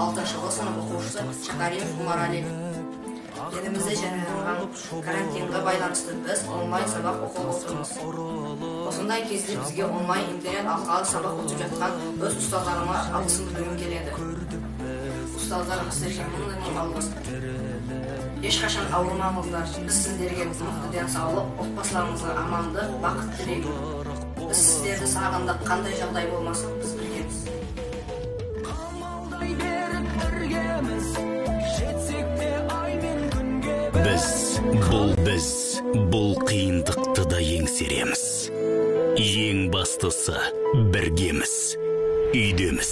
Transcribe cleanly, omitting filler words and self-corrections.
6-шы сынып оқушысы Шакаримов Умарали. Елімізде жарияланған карантинге байланысты біз онлайн сабақ оқып отырмыз. Осындай кезде бізге онлайн интернет арқылы сабақ өтіп жатқан өз ұстаздарыма алғысым білдіргім келеді. Ұстаздарым, сіздерге мың алғыс. Ешқашан ауырмаңыздар. Біз сіздерге мықты денсаулық, отбасыларыңызға амандық, бақыт тілеймін. Біз сіздерді сағындық, қандай жағдай болмасын біз білеміз. Біз бұл қиындықты да еңсереміз. Ең бастысы біргеміз, үйдеміз.